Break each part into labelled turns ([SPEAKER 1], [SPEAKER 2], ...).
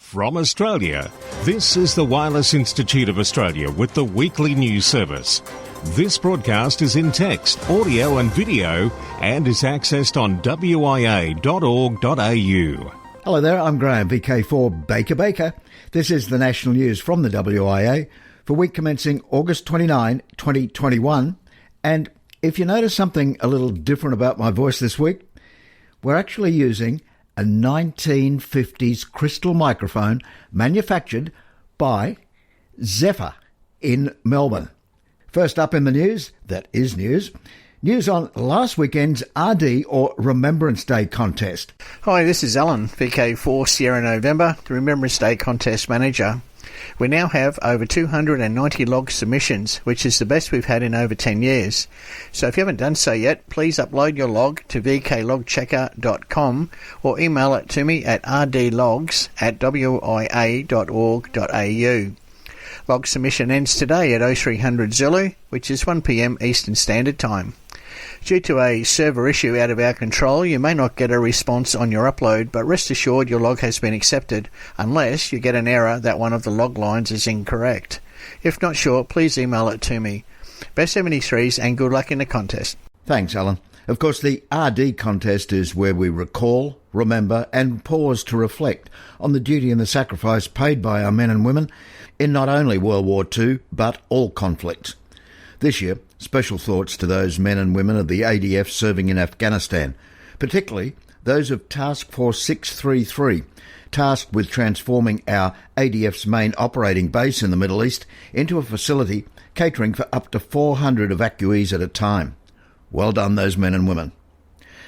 [SPEAKER 1] From Australia, this is the Wireless Institute of Australia with the weekly news service. This broadcast is in text, audio and video and is accessed on WIA.org.au.
[SPEAKER 2] Hello there, I'm Graham, VK4 Baker. This is the national news from the WIA for week commencing August 29, 2021. And if you notice something a little different about my voice this week, we're actually using a 1950s crystal microphone manufactured by Zephyr in Melbourne. First up in the news, that is news on last weekend's RD or Remembrance Day contest.
[SPEAKER 3] Hi, this is Alan, VK4 Sierra November, the Remembrance Day contest manager. We now have over 290 log submissions, which is the best we've had in over 10 years. So if you haven't done so yet, please upload your log to vklogchecker.com or email it to me at rdlogs@wia.org.au. Log submission ends today at 0300 Zulu, which is 1 p.m. Eastern Standard Time. Due to a server issue out of our control, you may not get a response on your upload, but rest assured your log has been accepted, unless you get an error that one of the log lines is incorrect. If not sure, please email it to me. Best 73s and good luck in the contest.
[SPEAKER 2] Thanks, Alan. Of course, the RD contest is where we recall, remember and pause to reflect on the duty and the sacrifice paid by our men and women in not only World War II, but all conflicts. This year, special thoughts to those men and women of the ADF serving in Afghanistan, particularly those of Task Force 633, tasked with transforming our ADF's main operating base in the Middle East into a facility catering for up to 400 evacuees at a time. Well done, those men and women.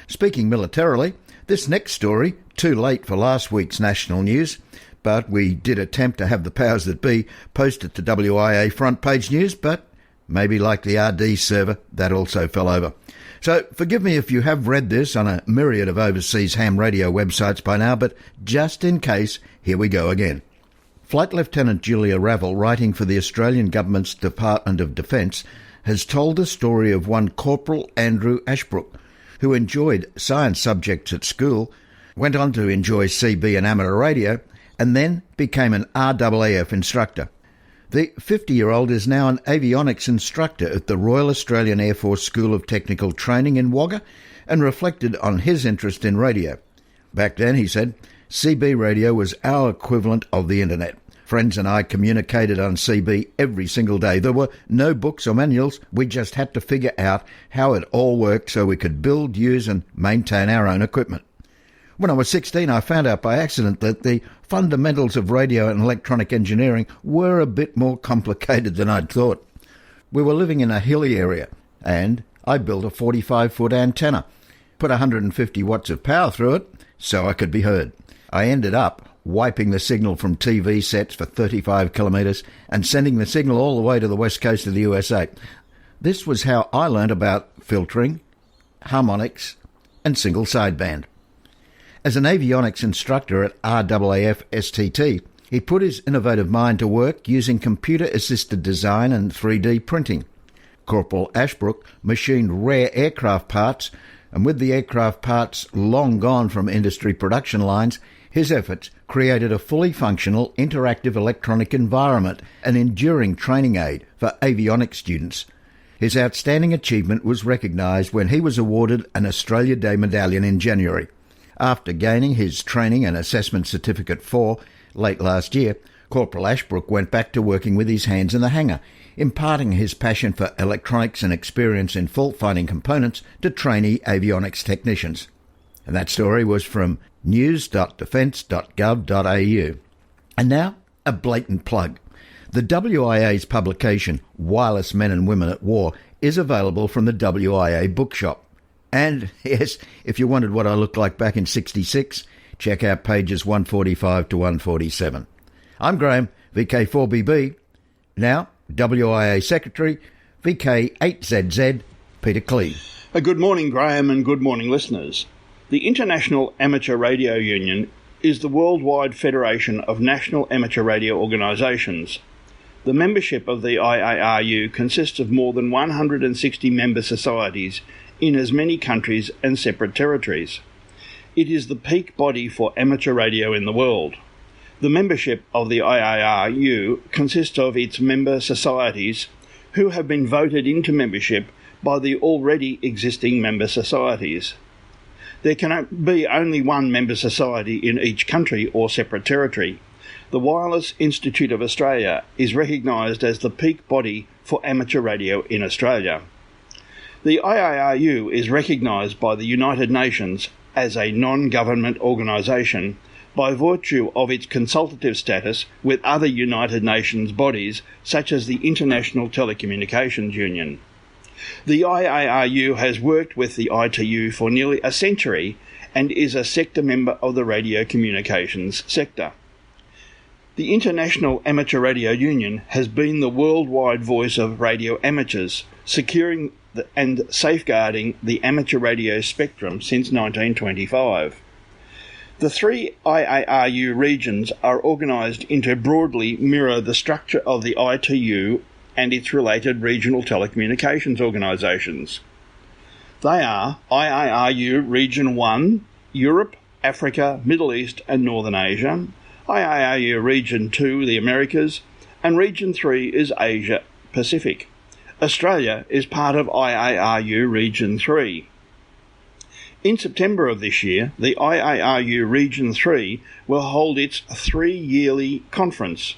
[SPEAKER 2] Speaking militarily, this next story, too late for last week's national news, but we did attempt to have the powers that be post it to WIA front page news, but maybe like the RD server, that also fell over. So forgive me if you have read this on a myriad of overseas ham radio websites by now, but just in case, here we go again. Flight Lieutenant Julia Ravel, writing for the Australian Government's Department of Defence, has told the story of one Corporal Andrew Ashbrook, who enjoyed science subjects at school, went on to enjoy CB and amateur radio, and then became an RAAF instructor. The 50-year-old is now an avionics instructor at the Royal Australian Air Force School of Technical Training in Wagga and reflected on his interest in radio. Back then, he said, CB radio was our equivalent of the internet. Friends and I communicated on CB every single day. There were no books or manuals. We just had to figure out how it all worked so we could build, use and maintain our own equipment. When I was 16, I found out by accident that the fundamentals of radio and electronic engineering were a bit more complicated than I'd thought. We were living in a hilly area, and I built a 45-foot antenna, put 150 watts of power through it so I could be heard. I ended up wiping the signal from TV sets for 35 kilometres and sending the signal all the way to the west coast of the USA. This was how I learned about filtering, harmonics and single sideband. As an avionics instructor at RAAF STT, he put his innovative mind to work using computer-assisted design and 3D printing. Corporal Ashbrook machined rare aircraft parts, and with the aircraft parts long gone from industry production lines, his efforts created a fully functional interactive electronic environment, an enduring training aid for avionics students. His outstanding achievement was recognised when he was awarded an Australia Day Medallion in January. After gaining his training and assessment certificate 4 late last year, Corporal Ashbrook went back to working with his hands in the hangar, imparting his passion for electronics and experience in fault-finding components to trainee avionics technicians. And that story was from news.defence.gov.au. And now, a blatant plug. The WIA's publication, Wireless Men and Women at War, is available from the WIA bookshop. And, yes, if you wondered what I looked like back in '66, check out pages 145 to 147. I'm Graham, VK4BB. Now, WIA Secretary, VK8ZZ, Peter Clee.
[SPEAKER 4] Good morning, Graham, and good morning, listeners. The International Amateur Radio Union is the worldwide federation of national amateur radio organisations. The membership of the IARU consists of more than 160 member societies in as many countries and separate territories. It is the peak body for amateur radio in the world. The membership of the IARU consists of its member societies who have been voted into membership by the already existing member societies. There can be only one member society in each country or separate territory. The Wireless Institute of Australia is recognised as the peak body for amateur radio in Australia. The IARU is recognised by the United Nations as a non-government organisation by virtue of its consultative status with other United Nations bodies such as the International Telecommunications Union. The IARU has worked with the ITU for nearly a century and is a sector member of the radio communications sector. The International Amateur Radio Union has been the worldwide voice of radio amateurs, securing and safeguarding the amateur radio spectrum since 1925. The three IARU regions are organised to broadly mirror the structure of the ITU and its related regional telecommunications organisations. They are IARU Region 1, Europe, Africa, Middle East and Northern Asia, IARU Region 2, the Americas, and Region 3 is Asia Pacific. Australia is part of IARU Region 3. In September of this year, the IARU Region 3 will hold its 3-yearly conference.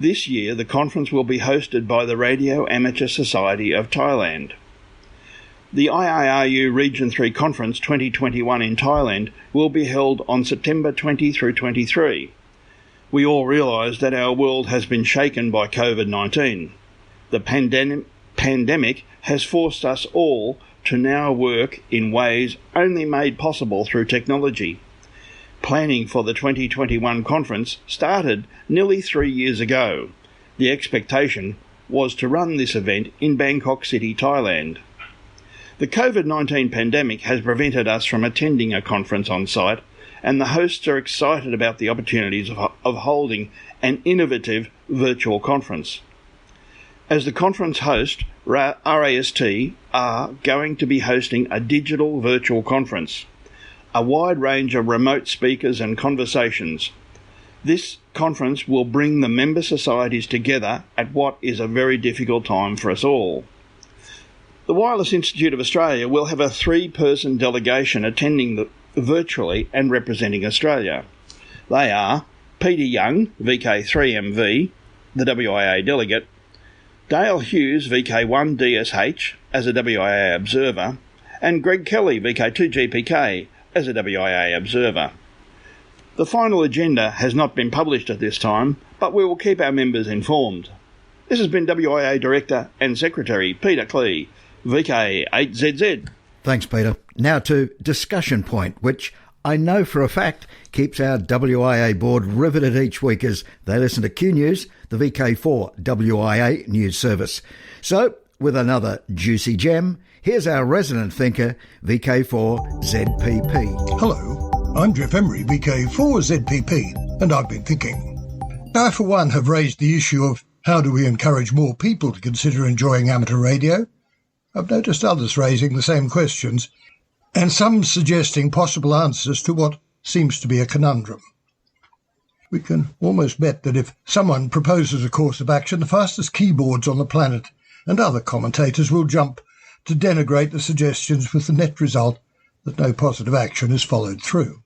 [SPEAKER 4] This year, the conference will be hosted by the Radio Amateur Society of Thailand. The IARU Region 3 Conference 2021 in Thailand will be held on September 20 through 23. We all realise that our world has been shaken by COVID-19. The pandemic has forced us all to now work in ways only made possible through technology. Planning for the 2021 conference started nearly 3 years ago. The expectation was to run this event in Bangkok City, Thailand. The COVID-19 pandemic has prevented us from attending a conference on site, and the hosts are excited about the opportunities of holding an innovative virtual conference. As the conference host, RAST are going to be hosting a digital virtual conference, a wide range of remote speakers and conversations. This conference will bring the member societies together at what is a very difficult time for us all. The Wireless Institute of Australia will have a 3-person delegation attending virtually and representing Australia. They are Peter Young, VK3MV, the WIA delegate, Dale Hughes, VK1DSH, as a WIA observer, and Greg Kelly, VK2GPK, as a WIA observer. The final agenda has not been published at this time, but we will keep our members informed. This has been WIA Director and Secretary Peter Klee, VK8ZZ.
[SPEAKER 2] Thanks, Peter. Now to Discussion Point, which I know for a fact keeps our WIA board riveted each week as they listen to Q News, the VK1WIA news service. So, with another juicy gem, here's our resident thinker, VK4ZPP.
[SPEAKER 5] Hello, I'm Jeff Emery, VK4ZPP, and I've been thinking. Now, I for one have raised the issue of how do we encourage more people to consider enjoying amateur radio. I've noticed others raising the same questions, and some suggesting possible answers to what seems to be a conundrum. We can almost bet that if someone proposes a course of action, the fastest keyboards on the planet and other commentators will jump to denigrate the suggestions, with the net result that no positive action is followed through.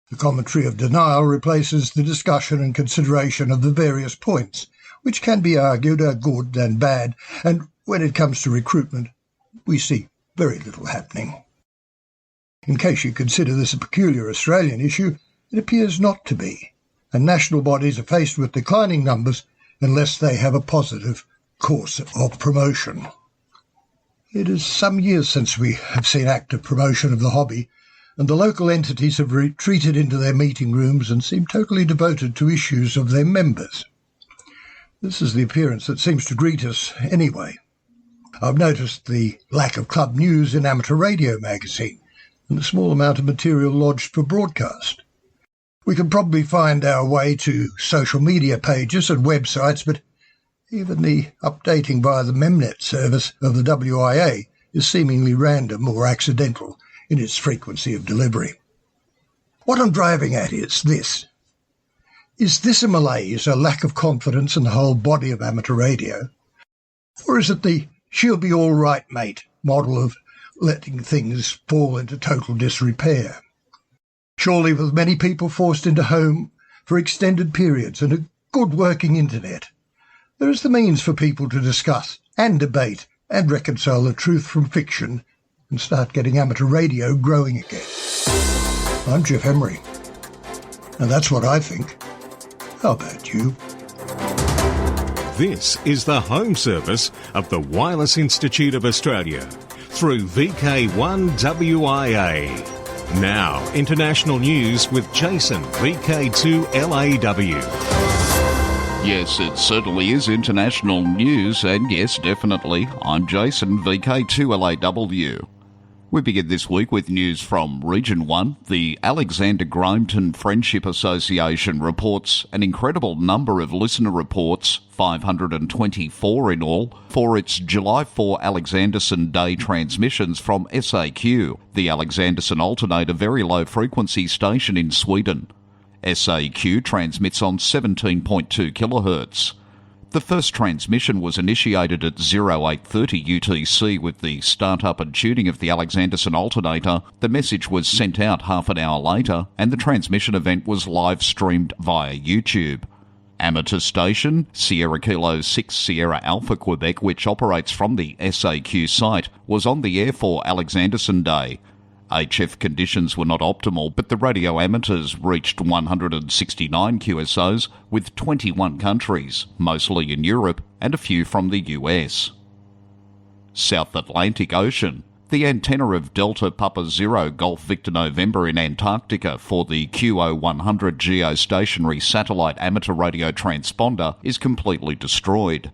[SPEAKER 5] The commentary of denial replaces the discussion and consideration of the various points, which can be argued are good and bad, and when it comes to recruitment, we see very little happening. In case you consider this a peculiar Australian issue, it appears not to be, and national bodies are faced with declining numbers unless they have a positive course of promotion. It is some years since we have seen active promotion of the hobby, and the local entities have retreated into their meeting rooms and seem totally devoted to issues of their members. This is the appearance that seems to greet us anyway. I've noticed the lack of club news in Amateur Radio magazine, and the small amount of material lodged for broadcast. We can probably find our way to social media pages and websites, but even the updating via the Memnet service of the WIA is seemingly random or accidental in its frequency of delivery. What I'm driving at is this. Is this a malaise, a lack of confidence in the whole body of amateur radio? Or is it the she'll be all right, mate model of letting things fall into total disrepair? Surely with many people forced into home for extended periods and a good working internet, there is the means for people to discuss and debate and reconcile the truth from fiction and start getting amateur radio growing again. I'm Jeff Emery, and that's what I think. How about you?
[SPEAKER 1] This is the home service of the Wireless Institute of Australia through VK1WIA. Now, international news with Jason, VK2LAW.
[SPEAKER 6] Yes, it certainly is international news, and yes, definitely, I'm Jason, VK2LAW. We begin this week with news from Region 1. The Alexander Grimeton Friendship Association reports an incredible number of listener reports, 524 in all, for its July 4 Alexanderson Day transmissions from SAQ, the Alexanderson Alternator very low frequency station in Sweden. SAQ transmits on 17.2 kHz. The first transmission was initiated at 0830 UTC with the start-up and tuning of the Alexanderson alternator. The message was sent out half an hour later, and the transmission event was live-streamed via YouTube. Amateur station, Sierra Kilo 6 Sierra Alpha Quebec, which operates from the SAQ site, was on the air for Alexanderson Day. HF conditions were not optimal, but the radio amateurs reached 169 QSOs with 21 countries, mostly in Europe and a few from the US. South Atlantic Ocean. The antenna of Delta Papa Zero Golf Victor November in Antarctica for the QO100 geostationary satellite amateur radio transponder is completely destroyed.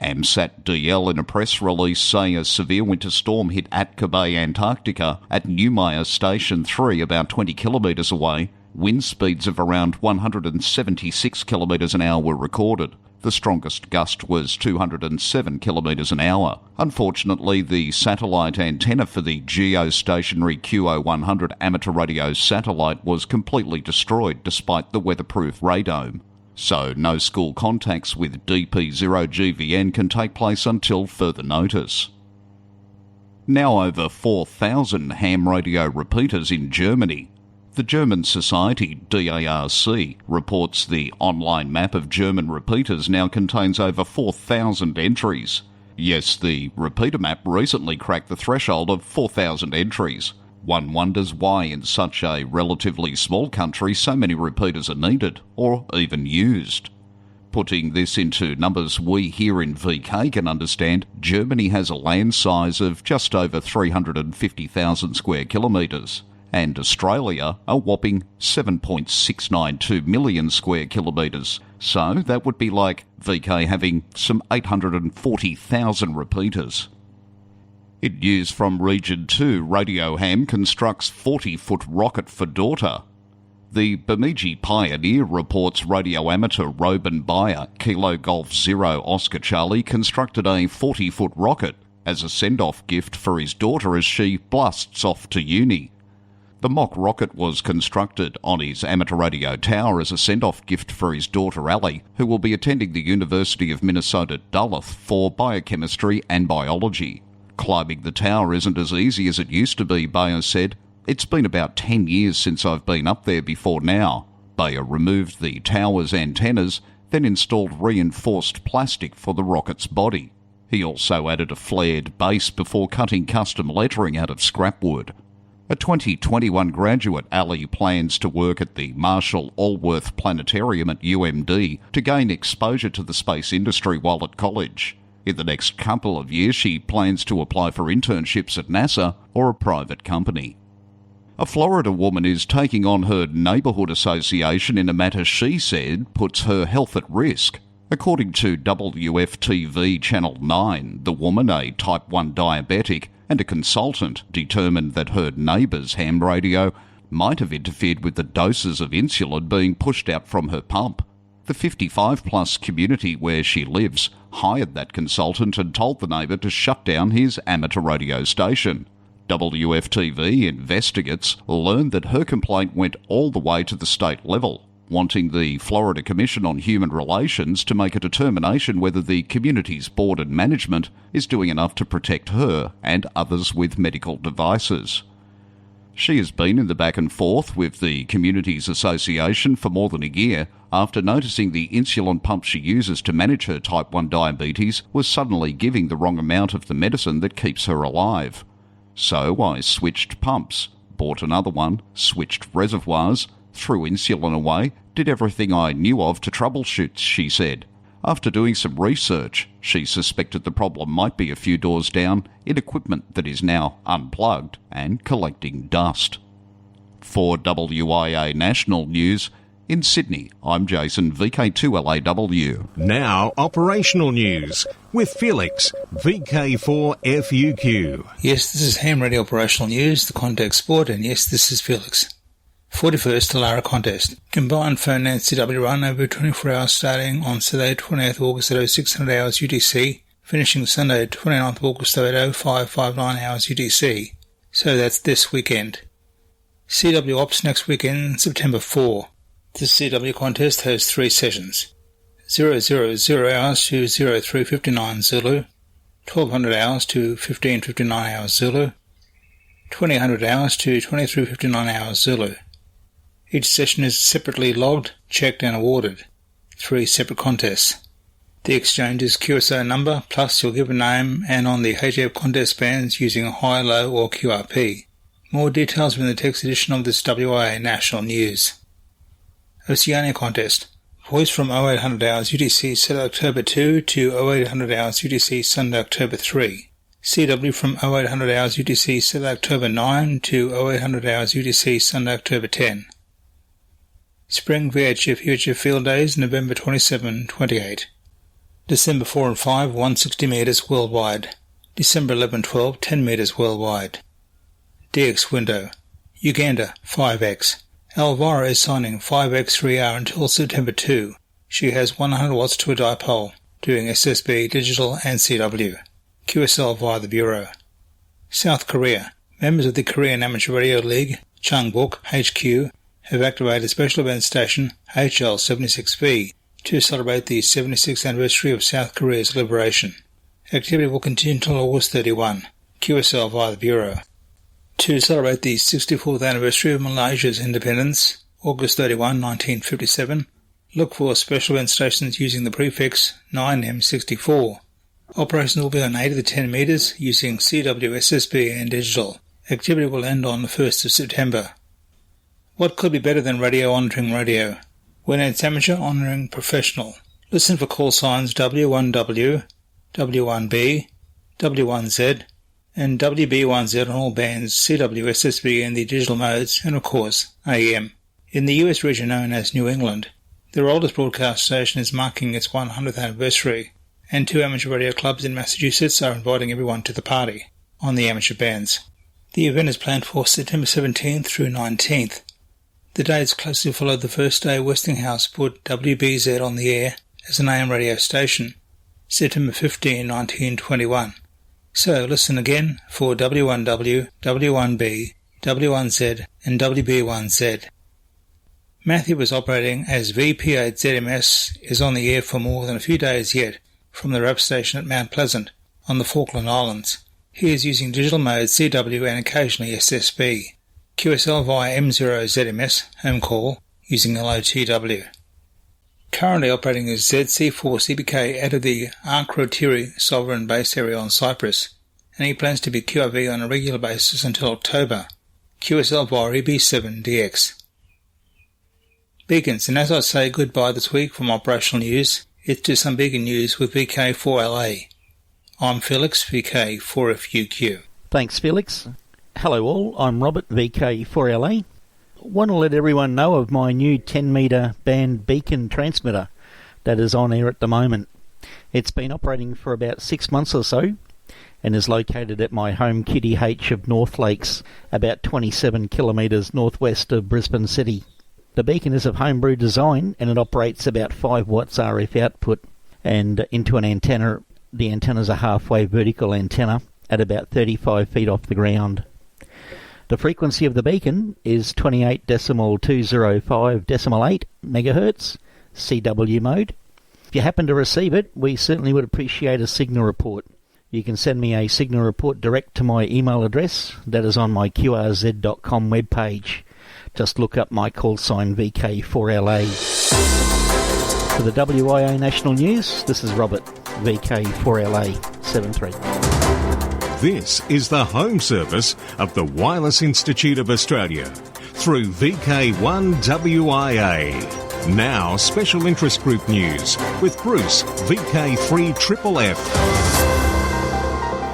[SPEAKER 6] AMSAT DL in a press release say a severe winter storm hit Atka Bay, Antarctica at Noumea Station 3 about 20 kilometres away. Wind speeds of around 176 kilometres an hour were recorded. The strongest gust was 207 kilometres an hour. Unfortunately, the satellite antenna for the geostationary QO100 amateur radio satellite was completely destroyed despite the weatherproof radome. So no school contacts with DP0GVN can take place until further notice. Now over 4,000 ham radio repeaters in Germany. The German Society, DARC, reports the online map of German repeaters now contains over 4,000 entries. Yes, the repeater map recently cracked the threshold of 4,000 entries. One wonders why in such a relatively small country so many repeaters are needed, or even used. Putting this into numbers we here in VK can understand, Germany has a land size of just over 350,000 square kilometres, and Australia a whopping 7.692 million square kilometres. So that would be like VK having some 840,000 repeaters. In news from Region 2, Radio Ham constructs 40-foot rocket for daughter. The Bemidji Pioneer reports radio amateur Robin Bayer, Kilo Golf Zero Oscar Charlie, constructed a 40-foot rocket as a send-off gift for his daughter as she blasts off to uni. The mock rocket was constructed on his amateur radio tower as a send-off gift for his daughter Allie, who will be attending the University of Minnesota Duluth for biochemistry and biology. Climbing the tower isn't as easy as it used to be, Bayer said. It's been about 10 years since I've been up there before now. Bayer removed the tower's antennas, then installed reinforced plastic for the rocket's body. He also added a flared base before cutting custom lettering out of scrap wood. A 2021 graduate, Ali plans to work at the Marshall Allworth Planetarium at UMD to gain exposure to the space industry while at college. In the next couple of years, she plans to apply for internships at NASA or a private company. A Florida woman is taking on her neighbourhood association in a matter she said puts her health at risk. According to WFTV Channel 9, the woman, a type 1 diabetic and a consultant, determined that her neighbour's ham radio might have interfered with the doses of insulin being pushed out from her pump. The 55-plus community where she lives hired that consultant and told the neighbour to shut down his amateur radio station. WFTV investigates learned that her complaint went all the way to the state level. wanting the Florida Commission on Human Relations to make a determination whether the community's board and management is doing enough to protect her and others with medical devices. She has been in the back and forth with the Communities Association for more than a year after noticing the insulin pump she uses to manage her type 1 diabetes was suddenly giving the wrong amount of the medicine that keeps her alive. So I switched pumps, bought another one, switched reservoirs, threw insulin away, did everything I knew of to troubleshoot, she said. After doing some research, she suspected the problem might be a few doors down in equipment that is now unplugged and collecting dust. For WIA National News, in Sydney, I'm Jason, VK2LAW.
[SPEAKER 1] Now, operational news with Felix, VK4FUQ.
[SPEAKER 7] Yes, this is Ham Radio Operational News, the Contact Sport, and yes, this is Felix. 41st Alara Contest. Combined phone and CW run over 24 hours starting on Saturday 28th August at 0600 hours UTC, finishing Sunday 29th August at 0559 hours UTC. So that's this weekend. CW Ops next weekend, September 4. This CW contest has 3 sessions. 000 hours to 0359 Zulu, 1200 hours to 1559 hours Zulu, 2000 hours to 2359 hours Zulu. Each session is separately logged, checked and awarded. 3 separate contests. The exchange is QSO number plus your given name and on the HF contest bands using high, low or QRP. More details are in the text edition of this WIA National News. Oceania Contest. Voice from 0800 hours UTC Saturday October 2 to 0800 hours UTC Sunday October 3. CW from 0800 hours UTC Saturday October 9 to 0800 hours UTC Sunday October 10. Spring VHF UHF Field Days, November 27-28. December 4 and 5, 160 metres worldwide. December 11-12, 10 metres worldwide. DX window. Uganda, 5X. Elvira is signing 5X 3R until September 2. She has 100 watts to a dipole, doing SSB, digital and CW. QSL via the Bureau. South Korea. Members of the Korean Amateur Radio League, Changbuk, HQ, have activated a special event station, HL76B, to celebrate the 76th anniversary of South Korea's liberation. Activity will continue until August 31. QSL via the Bureau. To celebrate the 64th anniversary of Malaysia's independence, August 31, 1957, look for special event stations using the prefix 9M64. Operations will be on 8 of the 10 metres using CW, SSB and digital. Activity will end on the 1st of September. What could be better than radio honouring radio? When it's amateur, honouring professional. Listen for call signs W1W, W1B, W1Z, and WB1Z on all bands, CW, SSB and the digital modes, and of course, AM. In the US region known as New England, their oldest broadcast station is marking its 100th anniversary, and 2 amateur radio clubs in Massachusetts are inviting everyone to the party on the amateur bands. The event is planned for September 17th through 19th. The dates closely follow the first day Westinghouse put WBZ on the air as an AM radio station, September 15, 1921. So listen again for W1W, W1B, W1Z and WB1Z. Matthew was operating as VP8ZMS is on the air for more than a few days yet from the RAP station at Mount Pleasant on the Falkland Islands. He is using digital mode CW and occasionally SSB. QSL via M0ZMS, home call, using LOTW. Currently operating as ZC4CBK out of the Akrotiri sovereign base area on Cyprus, and he plans to be QRV on a regular basis until October. QSL via EB7DX. Beacons, and as I say goodbye this week from operational news, it's to some beacon news with VK4LA. I'm Felix, VK4FUQ.
[SPEAKER 8] Thanks, Felix. Hello all, I'm Robert, VK4LA. Want to let everyone know of my new 10-metre band beacon transmitter that is on air at the moment. It's been operating for about 6 months or so and is located at my home Kitty H of North Lakes, about 27 kilometres northwest of Brisbane City. The beacon is of homebrew design and it operates about 5 watts RF output and into an antenna. The antenna is a halfway vertical antenna at about 35 feet off the ground. The frequency of the beacon is 28.205.8 megahertz, CW mode. If you happen to receive it, we certainly would appreciate a signal report. You can send me a signal report direct to my email address that is on my qrz.com webpage. Just look up my call sign VK4LA. For the WIA National News, this is Robert, VK4LA 73.
[SPEAKER 1] This is the home service of the Wireless Institute of Australia through VK1WIA. Now, special interest group news with Bruce, VK3FFF.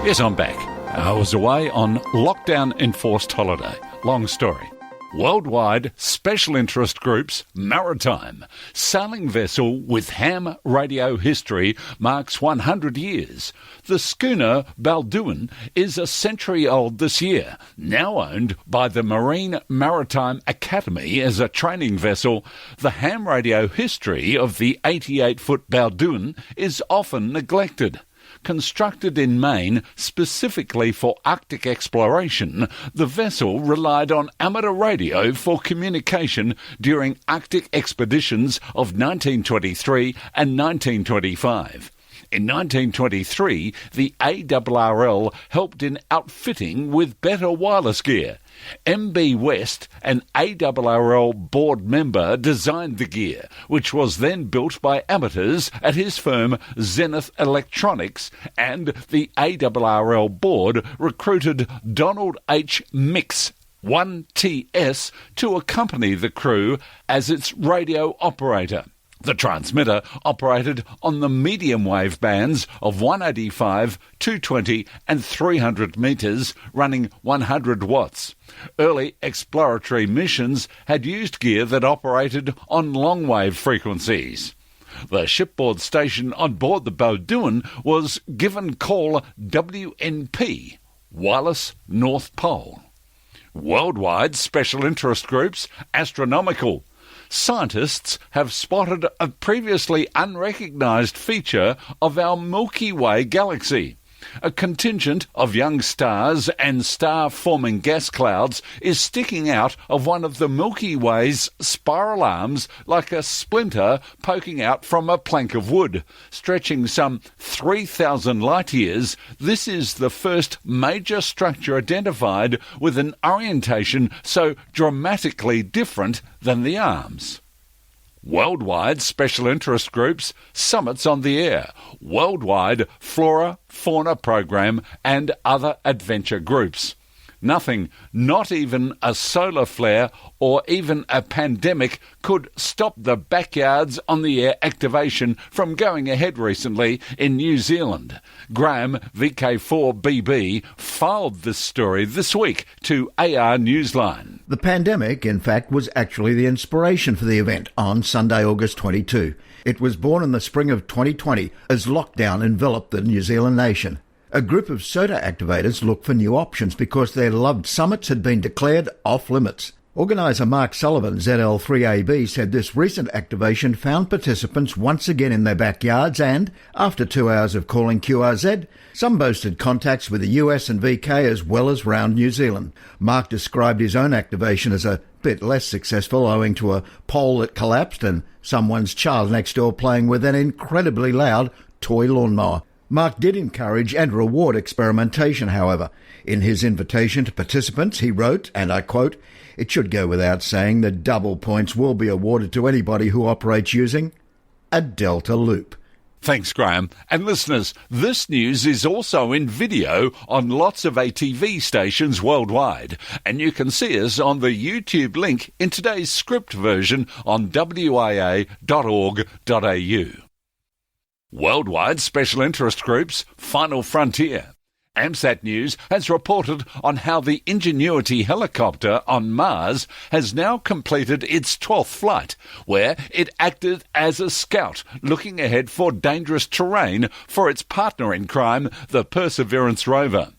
[SPEAKER 9] Yes, I'm back. I was away on lockdown-enforced holiday. Long story. Worldwide Special Interest Groups Maritime sailing vessel with ham radio history marks 100 years. The schooner Balduin is a century old this year, now owned by the Marine Maritime Academy as a training vessel. The ham radio history of the 88-foot Balduin is often neglected. Constructed in Maine specifically for Arctic exploration, the vessel relied on amateur radio for communication during Arctic expeditions of 1923 and 1925. In 1923, the ARRL helped in outfitting with better wireless gear. MB West, an ARRL board member, designed the gear, which was then built by amateurs at his firm Zenith Electronics, and the ARRL board recruited Donald H. Mix, 1TS, to accompany the crew as its radio operator. The transmitter operated on the medium wave bands of 185, 220 and 300 metres, running 100 watts. Early exploratory missions had used gear that operated on long wave frequencies. The shipboard station on board the Balduin was given call WNP, Wireless North Pole. Worldwide Special Interest Groups Astronomical. Scientists have spotted a previously unrecognised feature of our Milky Way galaxy. A contingent of young stars and star-forming gas clouds is sticking out of one of the Milky Way's spiral arms like a splinter poking out from a plank of wood. Stretching some 3,000 light-years, this is the first major structure identified with an orientation so dramatically different than the arms. Worldwide Special Interest Groups Summits on the Air, Worldwide Flora, Fauna Program and other adventure groups. Nothing, not even a solar flare or even a pandemic, could stop the Backyards on the Air activation from going ahead recently in New Zealand. Graham, VK4BB, filed this story this week to AR Newsline.
[SPEAKER 2] The pandemic, in fact, was actually the inspiration for the event on Sunday, August 22. It was born in the spring of 2020 as lockdown enveloped the New Zealand nation. A group of SOTA activators looked for new options because their loved summits had been declared off-limits. Organiser Mark Sullivan, ZL3AB, said this recent activation found participants once again in their backyards and, after 2 hours of calling QRZ, some boasted contacts with the US and VK as well as round New Zealand. Mark described his own activation as a bit less successful owing to a pole that collapsed and someone's child next door playing with an incredibly loud toy lawnmower. Mark did encourage and reward experimentation, however. In his invitation to participants, he wrote, and I quote, "It should go without saying that double points will be awarded to anybody who operates using a Delta loop."
[SPEAKER 9] Thanks, Graham. And listeners, this news is also in video on lots of ATV stations worldwide, and you can see us on the YouTube link in today's script version on wia.org.au. Worldwide Special Interest Groups Final Frontier. AMSAT News has reported on how the Ingenuity helicopter on Mars has now completed its 12th flight, where it acted as a scout looking ahead for dangerous terrain for its partner in crime, the Perseverance rover.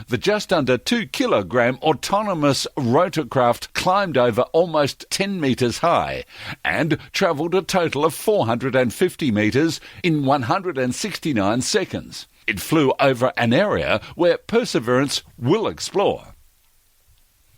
[SPEAKER 9] The just under 2-kilogram autonomous rotorcraft climbed over almost 10 metres high and travelled a total of 450 metres in 169 seconds. It flew over an area where Perseverance will explore.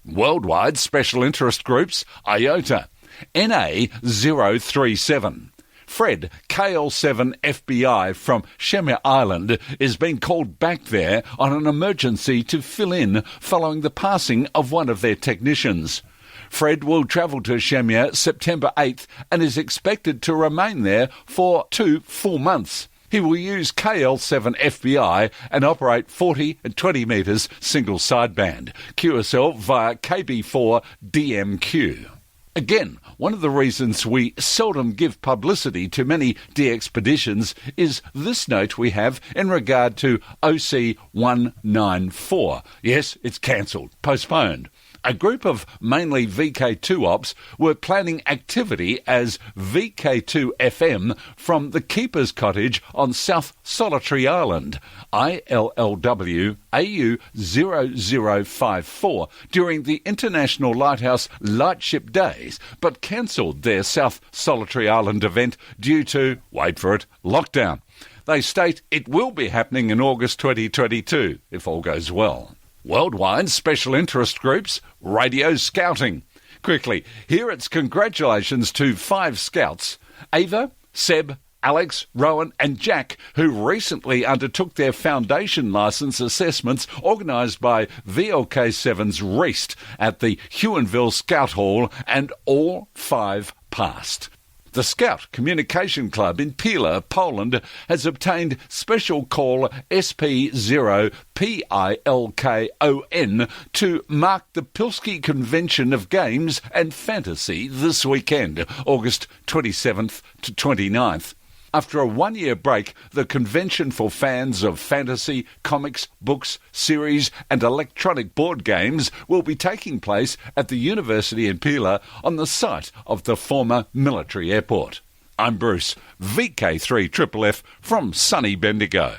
[SPEAKER 9] Worldwide Special Interest Groups, IOTA, NA037. Fred, KL7 FBI from Shemya Island, is being called back there on an emergency to fill in following the passing of one of their technicians. Fred will travel to Shemya September 8th and is expected to remain there for 2 full months. He will use KL7 FBI and operate 40 and 20 metres single sideband, QSL via KB4 DMQ. Again, one of the reasons we seldom give publicity to many de-expeditions is this note we have in regard to OC194. Yes, it's cancelled, postponed. A group of mainly VK2 ops were planning activity as VK2FM from the Keeper's Cottage on South Solitary Island, ILLW AU0054, during the International Lighthouse Lightship Days, but cancelled their South Solitary Island event due to, wait for it, lockdown. They state it will be happening in August 2022, if all goes well. Worldwide Special Interest Groups, Radio Scouting. Quickly, here it's congratulations to 5 scouts, Ava, Seb, Alex, Rowan and Jack, who recently undertook their foundation licence assessments organised by VLK7's REAST at the Huonville Scout Hall, and all 5 passed. The Scout Communication Club in Pila, Poland, has obtained special call SP0PILKON to mark the Pilski Convention of Games and Fantasy this weekend, August 27th to 29th. After a 1-year break, the convention for fans of fantasy, comics, books, series and electronic board games will be taking place at the University in Pila on the site of the former military airport. I'm Bruce, VK3FFF from sunny Bendigo.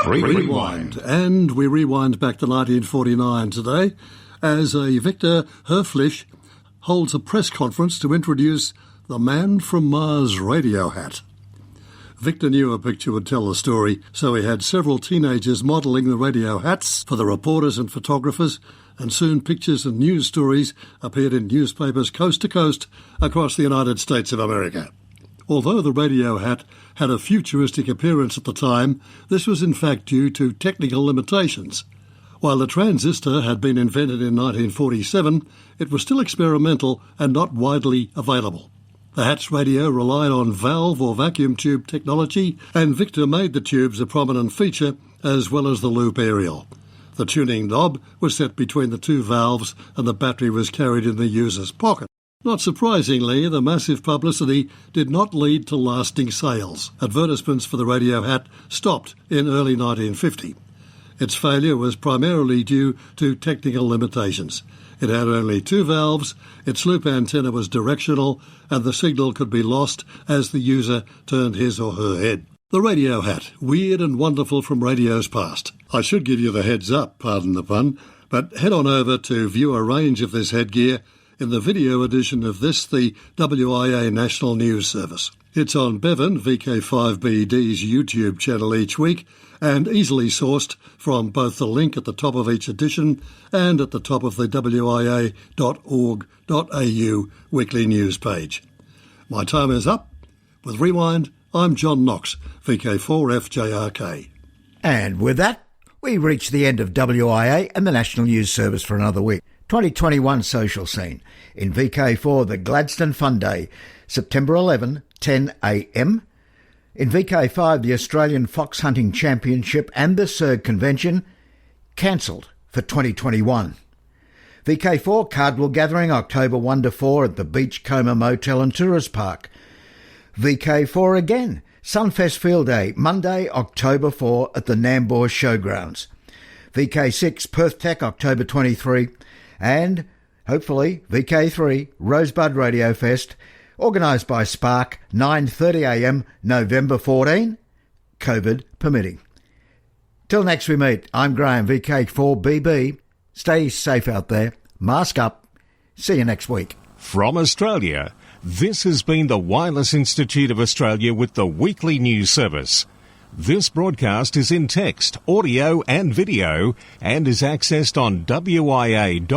[SPEAKER 10] Rewind. And we rewind back to 1949 today as Victor Herflich holds a press conference to introduce the Man from Mars radio hat. Victor knew a picture would tell the story, so he had several teenagers modelling the radio hats for the reporters and photographers, and soon pictures and news stories appeared in newspapers coast to coast across the United States of America. Although the radio hat had a futuristic appearance at the time, this was in fact due to technical limitations. While the transistor had been invented in 1947, it was still experimental and not widely available. The hat's radio relied on valve or vacuum tube technology, and Victor made the tubes a prominent feature, as well as the loop aerial. The tuning knob was set between the 2 valves and the battery was carried in the user's pocket. Not surprisingly, the massive publicity did not lead to lasting sales. Advertisements for the radio hat stopped in early 1950. Its failure was primarily due to technical limitations. It had only 2 valves, its loop antenna was directional, and the signal could be lost as the user turned his or her head. The radio hat, weird and wonderful from radio's past. I should give you the heads up, pardon the pun, but head on over to view a range of this headgear in the video edition of this, the WIA National News Service. It's on Bevan, VK5BD's YouTube channel each week, and easily sourced from both the link at the top of each edition and at the top of the wia.org.au weekly news page. My time is up. With Rewind, I'm John Knox, VK4FJRK.
[SPEAKER 2] And with that, we reach the end of WIA and the National News Service for another week. 2021 Social Scene. In VK4, the Gladstone Fun Day, September 11, 10 a.m. In VK5, the Australian Fox Hunting Championship and the SERG Convention, cancelled for 2021. VK4, Cardwell Gathering, October 1 to 4 at the Beachcomber Motel and Tourist Park. VK4 again, Sunfest Field Day, Monday, October 4 at the Nambour Showgrounds. VK6, Perth Tech, October 23, and hopefully VK3, Rosebud Radio Fest, organised by Spark, 9:30am, November 14, COVID permitting. Till next we meet, I'm Graham, VK4BB. Stay safe out there, mask up, see you next week.
[SPEAKER 1] From Australia, this has been the Wireless Institute of Australia with the weekly news service. This broadcast is in text, audio and video and is accessed on wia.org.au.